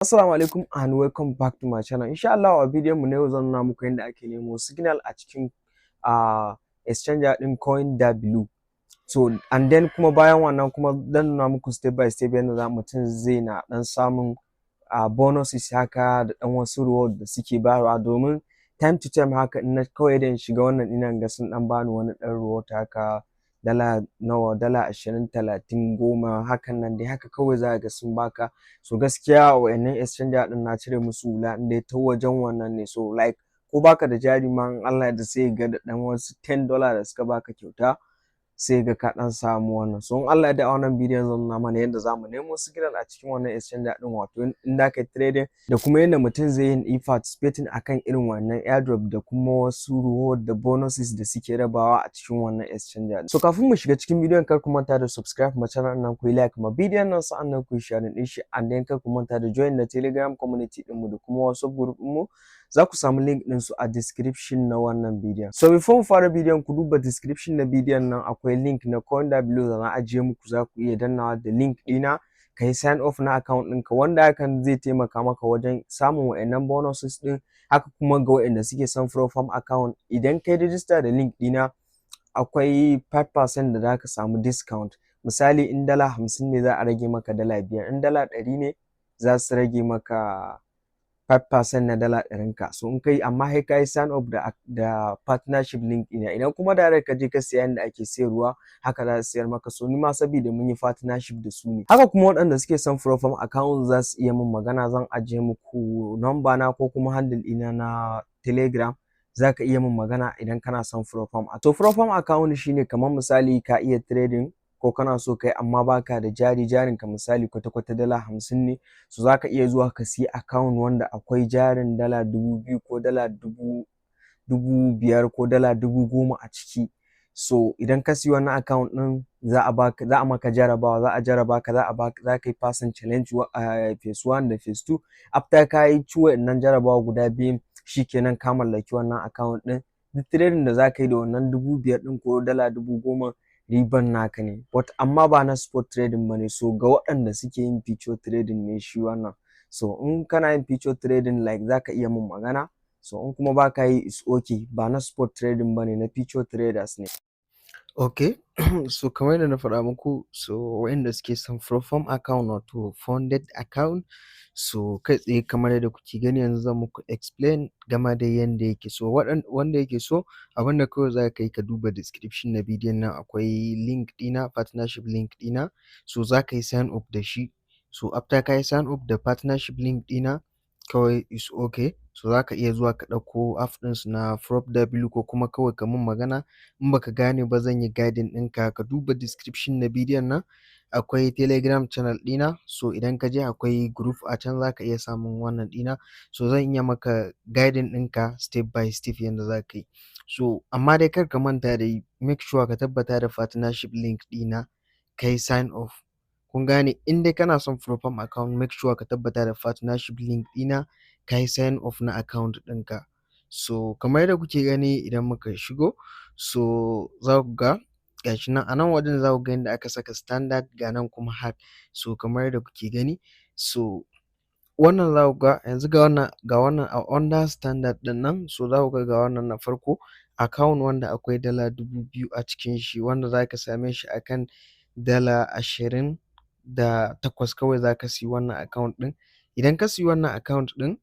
Assalamu alaikum and welcome back to my channel. Insha Allah a bidiyon mu na yau zan nuna muku yadda ake nemo signal a cikin exchanger din CoinW. So and then kuma bayan wannan kuma zan nuna muku step by step yadda mutum zai na dan samun bonuses haka da dan wasu reward da suke bayarwa, domin time to time haka in kawai da in shiga wannan ina ga sun dan bani wani dan reward haka dala nawa, dala 20 30 10 hakan nan dai haka kawai za ga sun baka. So gaskiya wayannan exchanger din na cire musu wula in dai ta wajen wannan ne. So like ko baka da jari ma in Allah ya da sai ga da dan wasu $10 da suka baka kyauta sai ga ka dan samu wannan. So in Allah ya da a wannan bidiyon zan nuna mana yadda zamu nemo signal a cikin wannan exchanger din, wato in da kai trading da kuma yadda mutum zai yi participating akan irin wannan airdrop da kuma wasu reward da bonuses da suke rabawa a cikin wannan exchanger. So kafin mu shiga cikin bidiyon kar ku manta da subscribe ma channel nan, ku yi like ma bidiyon nan, sa'annan ku yi share din shi, and then kar ku manta da join na Telegram community din mu da kuma WhatsApp group mu. Za ku samu link din su a description na wannan bidiyon. So before mu fara bidiyon ku duba description na bidiyon nan, akwai link na CoinW da na ajiye muku, za ku iya dannawa da link dina ka yi sign off na account ɗinka, wanda hakan zai taimaka maka wajen samun wa'annan bonuses din. Haka kuma ga wa'anda suke son farm account, idan kai register da link dina akwai 5% da za ka samu discount. Misali in dala 50 ne za a rage maka dala 5, in dala 100 ne za su rage maka 5% na dala 100 ka. So in kai amma sai kai sign up da partnership link ina, idan kuma direct ka je ka siya inda ake sayarwa haka za su sayar maka. So ni ma saboda mun yi partnership da su ne. Haka kuma waɗanda suke son farm account za su iya min magana, zan ajiye muku number na ko kuma handle ina na Telegram, za ka iya min magana idan kana son farm. To farm account shine kamar misali ka iya trading ko kana so kai amma baka da jari, jarin ka misali kwata-kwata dala 50 ne. So zaka iya zuwa ka siya account wanda akwai jarin dala 2000 ko dala 5000 ko dala 10,000 a ciki. So idan ka siya wannan account din za a maka jarabawa, za a jaraba ka, za ka yi passing challenge phase 1 da phase 2. After ka yi ciwo nan jarabawa guda biyu shikenan ka mallaki wannan account din. Duk trading da za ka yi da wannan 5,000 din ko dala 10,000 riban naka ne, but amma ba na spot trading bane. So ga waɗanda suke yin future trading ne shi wannan. So in kana yin future trading like zaka iya mun magana. So in kuma baka yi is okay, ba na spot trading bane, na future traders ne. Okay. So kamar yadda na faɗa muku, so waɗanda suke son farm account wato funded account, so kai tsaye kamar yadda kuke gani yanzu zan muku explain game da yanda yake. So wanda yake so abinda kawai za ka yi ka duba description na bidiyon nan, akwai link ɗina, partnership link ɗina. So za ka yi sign up da shi. So after ka yi sign up da partnership link ɗina kawai is okay. So za ka iya zuwa ka ɗauko app ɗinsu na FropW ko kuma kawai ka mun magana. In baka gane ba zan yi guiding ɗinka, ka duba description na bidiyon nan akwai Telegram channel ɗina. So idan ka je akwai group a can za ka iya samun wannan ɗina. So zan iya maka guiding ɗinka step by step yanda za ka yi. So amma dai kar ka manta da make sure ka tabbata da partnership link ɗina ka yi sign off. Kun gane, in dai kana son farm account make sure ka tabbata da partnership link ɗina ka yi sign off na account ɗinka. So kamar yadda kuke gani idan muka shigo, so za ku ga gashi nan a nan wajen za ku ga inda aka saka standard, ga nan kuma hard. So kamar yadda kuke gani, so wannan za ku ga yanzu ga wannan a under standard ɗin nan. So za ku ga wannan na farko account wanda akwai dala 2000 a cikin shi, wanda za ka same shi akan dala 28 kawai. Za ka siyi wannan account ɗin. Idan ka siyi wannan account ɗin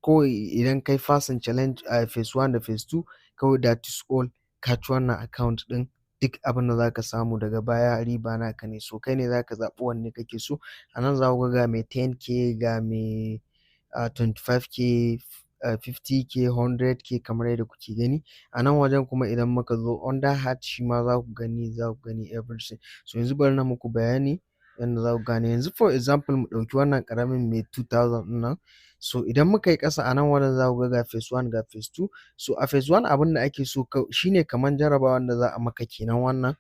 kawai idan kai passing challenge a phase 1 da phase 2 kawai that is all, ka ci wannan account ɗin. Duk abin da za ka samu daga baya riba naka ne. So kai ne za ka zaɓi wanne kake so. A nan za ku ga mai 10k, ga mai 25k, 50k, 100k kamar yadda kuke gani. A nan wajen kuma idan muka zo under hard shi ma za ku gani everything. So yanzu bari na muku bayani yanda za ku gane. Yanzu for example mu ɗauki wannan ƙaramin mai 2000 ɗin nan. So idan muka yi ƙasa a nan wajen za ku ga phase 1 ga phase 2. So a phase 1 abin da ake so shine kamar jarabawan da za a maka kenan wannan.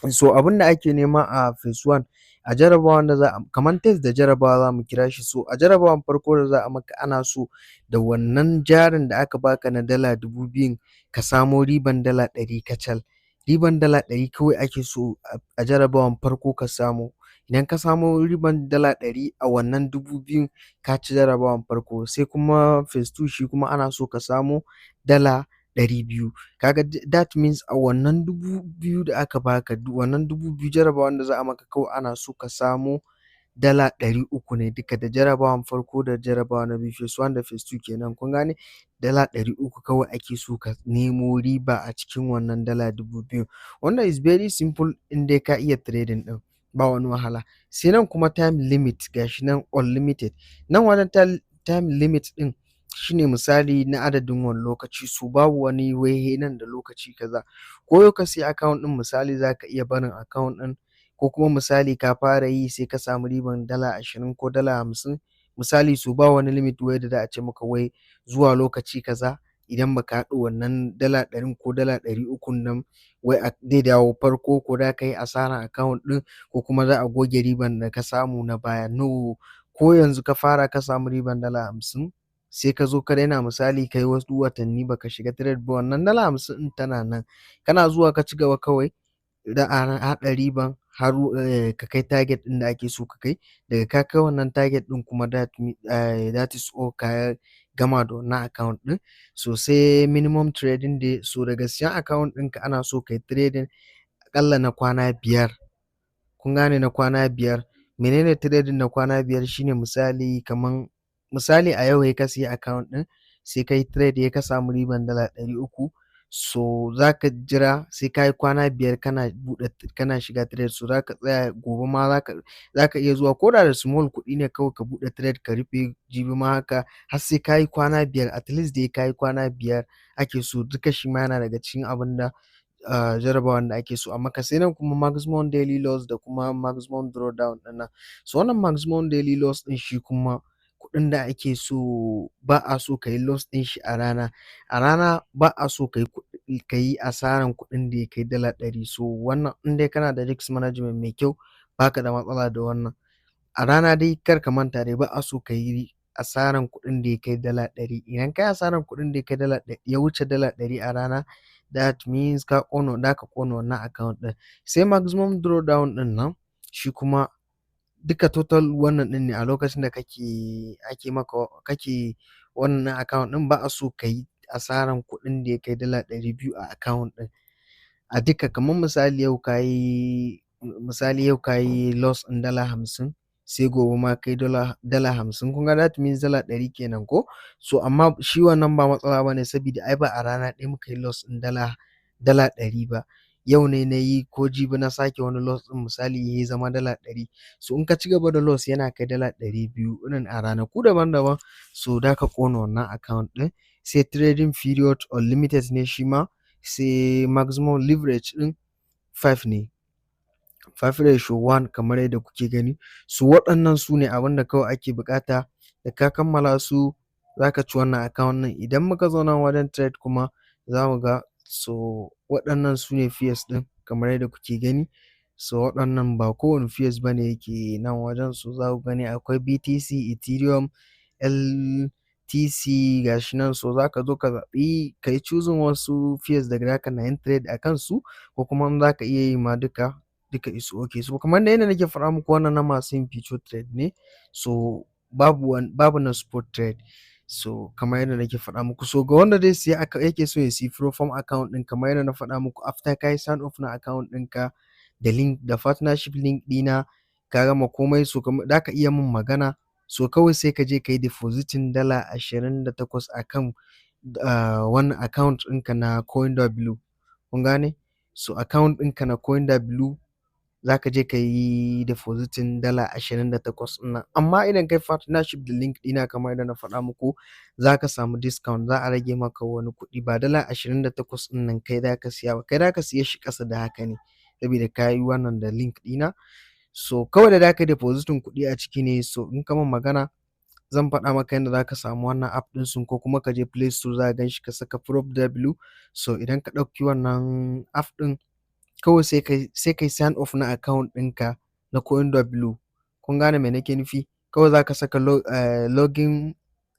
So abin da ake nema a phase 1 a jarabawan da kamar test da jarabawa za mu kira shi. So a jarabawan farko da za a maka ana so da wannan jarin da aka baka na dala 2000 ka samo riban dala 100 kacal. Riban dala 100 kawai ake so a jarabawan farko ka samu. idan ka samo riban dala 100 a wannan 2000 ka ci jarabawan farko. Sai kuma phase 2 shi kuma ana so ka samo dala 200. Kaga that means a wannan 2000 da aka baka, wannan 2000 jarabawan da za a maka kawai ana so ka samo dala 300 ne duka, da jarabawan farko da jarabawa na biyu, phase 1 da phase 2 kenan, kun gane? Dala 300 kawai ake so ka nemo riba a cikin wannan dala 2000. Wannan is very simple in dai ka iya trading ɗin, ba wani wahala. Sai nan kuma time limit, gashi nan unlimited. Nan wajen time limit ɗin shine misali na adadin wani lokaci, so babu wani wai nan da lokaci kaza. Ko yau ka siya account ɗin misali za ka iya barin account ɗin, ko kuma misali ka fara yi sai ka samu riban dala 20 ko dala 50 misali, so ba wani limit wai da za a ce maka wai zuwa lokaci kaza idan baka haɗa wannan dala 100 ko dala 300 nan wai zai dawo farko, ko da ka yi asaran account ɗin, ko kuma za a goge riban da ka samu na baya. No, ko yanzu ka fara ka samu riban dala 50 sai ka zo ka daina misali kai wasu watanni baka shiga trade ba, wannan dala 50 ɗin tana nan, kana zuwa ka ci gaba kawai da a haɗa riban har ka kai target ɗin da ake so ka kai. Daga ka kai wannan target ɗin kuma that is all, ka gama da wannan account ɗin. So sai minimum trading day, so daga siyan account ɗinka ana so kai trading aƙalla na kwana 5. Kun gane, na kwana 5. Menene trading na kwana 5? Shine misali kaman misali a yau ka siya account ɗin sai kai trade ka samu riban dala 300, so za ka jira sai ka yi kwana 5 kana shiga trade, so za ka tsaya gobe ma za ka iya zuwa ko da small kuɗi ne kawai ka buɗe trade ka rufe, jibi ma haka, har sai ka yi kwana 5, at least dai ka yi kwana 5 ake so. Duka shi ma yana daga cikin abin da jarabawan da ake so a maka. Sai nan kuma maximum daily loss da kuma maximum drawdown ɗin nan. So wannan maximum daily loss ɗin shi kuma kuɗin da ake so, ba a so ka yi loss ɗin shi a rana. A rana ba a so ka yi asaran kuɗin da ya kai dala 100. So wannan in dai kana da risk management mai kyau baka da matsala da wannan. A rana dai kar ka manta dai ba a so ka yi asaran kuɗin da ya kai dala 100. Idan ka yi asaran kuɗin da ya kai ya wuce dala 100 a rana, that means za ka ƙona wannan account ɗin. Sai maximum drawdown ɗin nan shi kuma duka total wannan ɗin ne a lokacin da kake wannan account ɗin, ba a so ka yi asaran kuɗin da ya kai dala 200 a account ɗin a duka. Kamar misali yau ka yi loss ɗin dala 50, sai gobe ma kai dala 50, kun ga that means dala 100 kenan ko. So amma shi wannan ba matsala bane, saboda ai ba a rana ɗaya muka yi loss ɗin dala 100 ba. Yau ne na yi ko jibi na sake wani loss ɗin misali ya zama dala 100. So in ka ci gaba da loss yana kai dala 200 irin a ranaku daban-daban, so da ka ƙona wannan account ɗin. Sai trading period unlimited ne shi ma. Sai maximum leverage ɗin 5 ne, 5:1 kamar yadda kuke gani. So waɗannan su ne abin da kawai ake buƙata, da ka kammala su za ka ci wannan account ɗin. Idan muka zo nan wajen trade kuma za mu ga, so waɗannan su ne fees ɗin kamar yadda kuke gani. So waɗannan ba kowane fees ba ne yake nan wajen, so za ku gani akwai BTC, Ethereum, LTC gashi nan. So za ka zo ka zaɓi ka yi choosing wasu fees da za ka na yin trade a kansu, ko kuma za ka iya yi ma duka is okay. So kamar da yadda nake faɗa muku, wannan na masu yin future trade ne, so babu na spot trade. So kamar yadda nake faɗa muku, so ga wanda dai yake so ya siya Proform account ɗin, kamar yadda na faɗa muku, after ka yi sign off na account ɗinka da link da partnership link ɗina ka gama komai, so za ka iya min magana. So kawai sai ka je ka yi depositing dala 28 a kan wannan account ɗinka na CoinW. Kun gane? So account ɗinka na CoinW za ka je ka yi depositing dala 28 nan. Amma idan kai partnership da link ɗina kamar yadda na faɗa muku, za ka samu discount, za a rage maka wani kuɗi. Ba dala 28 nan kai za ka siya ba, kai za ka siya shi ƙasa da haka ne, saboda ka yi wannan da link ɗina. So kawai da za ka depositing kuɗi a ciki ne. So in ka min magana zan faɗa maka yadda za ka samu wannan app ɗin sun, ko kuma ka je Play Store za ka gan shi ka saka PropW. So idan ka ɗauki wannan app ɗin, kawai sai kai sign off na account ɗinka na CoinW. Kun gane me nake nufi? Kawai za ka saka login,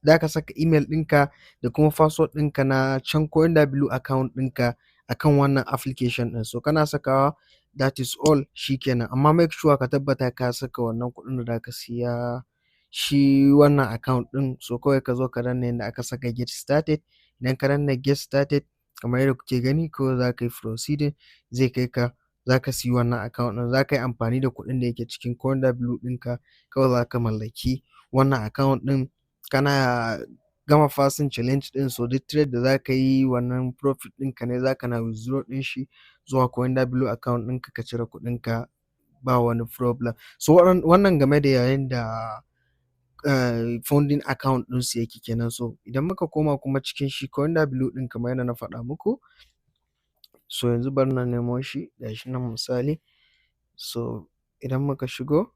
za ka saka email ɗinka da kuma password ɗinka na can CoinW account ɗinka akan wannan application ɗin. So kana sakawa that is all, shikenan. Amma make sure ka tabbata ka saka wannan kuɗin da zaka siya shi wannan account ɗin. So kawai ka zo ka danna inda aka saka get started. Idan ka danna get started kamar yadda kuke gani, kawai za ka yi proceeding, zai kai ka, za ka siyi wannan account ɗin. Za ka yi amfani da kuɗin da yake cikin CoinW ɗinka, kawai za ka mallaki wannan account ɗin. Kana gama passing challenge ɗin, so duk trade da za ka yi wannan profit ɗinka ne za ka na withdraw ɗin shi zuwa CoinW account ɗinka ka cire kuɗinka, ba wani problem. So wannan game da yayin da funding account ɗinsu yake kenan. So idan muka koma kuma cikin shi CoinW ɗin kamar yadda na faɗa muku, so yanzu bari na nemo shi, gashi nan misali. So idan muka shigo,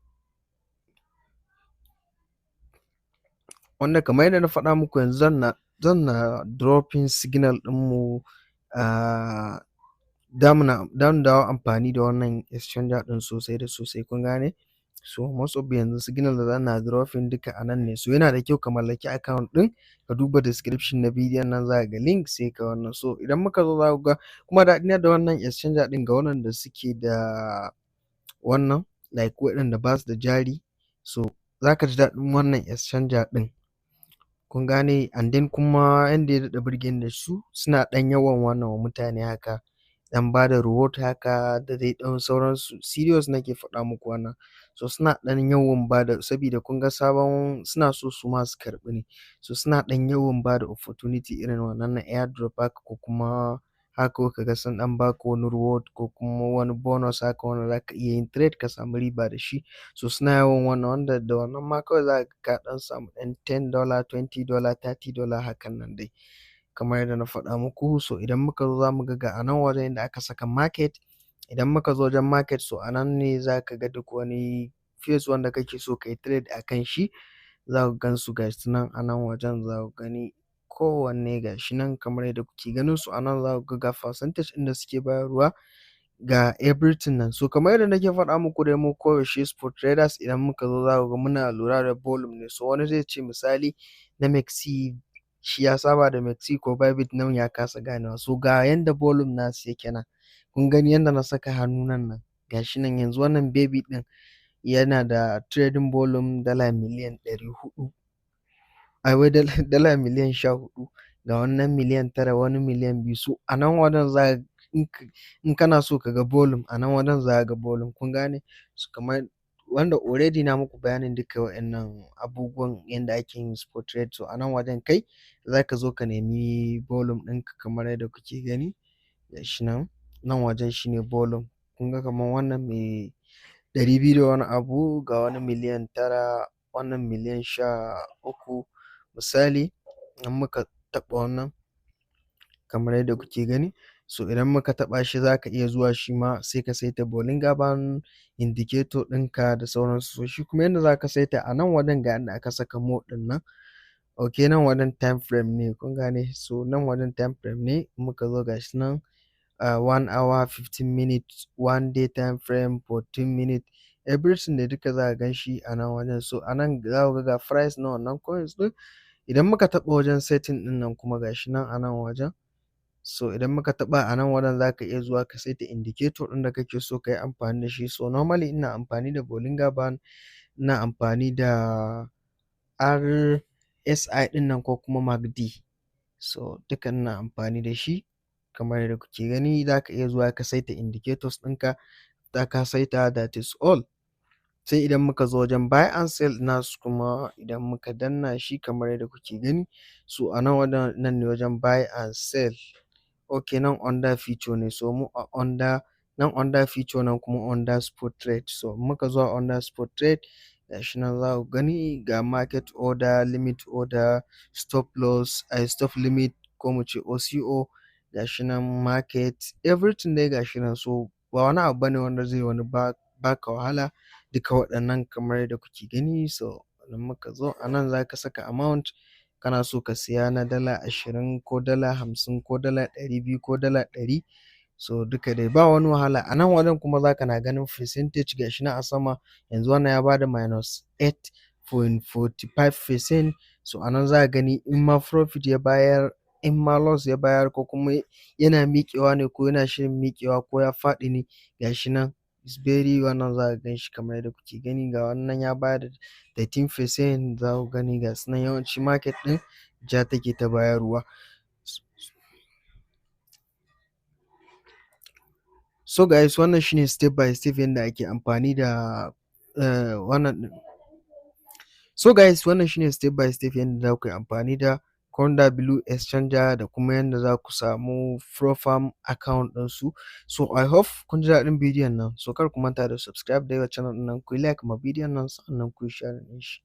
wanda kamar yadda na faɗa muku yanzu zan na dropping signal ɗinmu, za mu dawo amfani da wannan exchanger ɗin sosai da sosai, kun gane. So most of yanzu signal da zan na dropping duka a nan ne. So yana da kyau ka mallaki account ɗin, ka duba description na bidiyon nan za ka ga link, sai ka wannan. So idan muka zo za ku ga kuma daɗina da wannan exchanger ɗin ga waɗanda suke da wannan like waɗanda ba su da jari, so za ka ji daɗin wannan exchanger ɗin, kun gane. And then kuma yanda ya daɗa burge ni da su, suna ɗan yawan wannan wa mutane haka, ɗan ba da reward haka da dai ɗan sauransu. Serious nake faɗa muku wannan. So suna ɗan yawan ba da, sabida kun ga sabon suna so su ma su karɓi ne. So suna ɗan yawan ba da opportunity irin wannan na airdrop haka, ko kuma haka ka ga sun ɗan baka wani reward ko kuma wani bonus haka wanda za ka iya yin trade ka samu riba da shi. So suna yawan wannan, wanda da wannan ma kawai za ka ɗan samu ɗan $10, $20, $30 hakan nan dai, kamar yadda na faɗa muku. So idan muka zo za mu ga a nan wajen inda aka saka market. Idan muka zo wajen market, so a nan ne za ka ga duk wani face wanda kake so ka yi trade a kan shi, za ku gan su gashi nan a nan wajen. Za ku gani kowanne gashi nan kamar yadda kuke ganin su a nan. Za ku ga percentage ɗin da suke bayarwa, ga everything nan. So kamar yadda nake faɗa muku dai, mu koyaushe sport traders idan muka zo za ku ga muna lura da volume ne. So wani zai ce misali na MEXC, shi ya saba da MEXC ko Bybit nan ya kasa ganewa. So ga yanda volume nasu yake nan, kun gani yanda na saka hannu nan gashi nan. Yanzu wannan baby ɗin yana da trading volume dala miliyan 400, ai wai dala miliyan 14, ga wannan miliyan 9, wani miliyan 2. So a nan wajen za in kana so ka ga volume, a nan wajen za ka ga volume, kun gane. So kamar wanda already na muku bayanin duka waɗannan abubuwan yanda ake yin spot trade. So a nan wajen kai za ka zo ka nemi volume ɗinka kamar yadda kuke gani gashi nan. Nan wajen shine volume, kun ga kamar wannan mai 200 da wani abu, ga wani miliyan 9, wannan miliyan 13 misali. In muka taɓa wannan kamar yadda kuke gani, so idan muka taɓa shi za ka iya zuwa shi ma sai ka saita Bollinger Band indicator ɗinka da sauransu. So shi kuma yanda za ka saita, a nan wajen ga inda aka saka mode ɗin nan, ok, nan wajen time frame ne, kun gane. So nan wajen time frame ne, muka zo gashi nan 1 hour 15 minutes, 1 day time frame 14 minutes, everything da duka za ka gan shi a nan wajen. So a nan za ku ga price na wannan coins ɗin. Idan muka taɓa wajen setting ɗin nan kuma gashi nan a nan wajen. So idan muka taɓa a nan wajen za ka iya zuwa ka saita indicator ɗin da kake so ka yi amfani da shi. So normally ina amfani da Bollinger Band, ina amfani da RSI ɗin nan ko kuma MACD. So duka ina amfani da shi kamar yadda kuke gani. Za ka iya zuwa ka saita indicators ɗinka, za ka saita, that is all. Sai idan muka zo wajen buy and sell nasu kuma, idan muka danna shi kamar yadda kuke gani. So a nan wajen, nan ne wajen buy and sell. Ok, nan under feature ne. So mu a under, nan under feature nan kuma under spot trade. So muka zo under spot trade gashi nan za ku gani ga market order, limit order, stop loss, stop limit ko mu ce OCO, gashi nan market, everything dai gashi nan. So ba wani abu bane wanda zai wani baka wahala, duka waɗannan kamar yadda kuke gani. So idan muka zo a nan za ka saka amount, kana so ka siya na dala 20 ko dala 50 ko dala 200 ko dala 100. So duka dai ba wani wahala. A nan wajen kuma za ka na ganin percentage gashi nan a sama. Yanzu wannan ya bada -8.45%. So a nan za ka gani in ma profit ya bayar in ma loss ya bayar ko kuma yana miƙewa ne ko yana shirin miƙewa ko ya faɗi ne, gashi nan is very wannan za ka gan shi kamar yadda kuke gani, ga wannan ya bayar da 13% za ku gani ga su nan yawanci market ɗin ja take ta bayarwa. So guys, wannan shine step by step yanda ake amfani da wannan ɗin. So guys, wannan shine step by step yanda za ku yi amfani da CoinW exchanger da kuma yanda za ku samu Profam account ɗinsu. So I hope kun ji daɗin bidiyon nan. So kar ku manta da subscribe da yi wa channel ɗin nan, ku yi like ma bidiyon nan sannan ku yi share ɗin shi.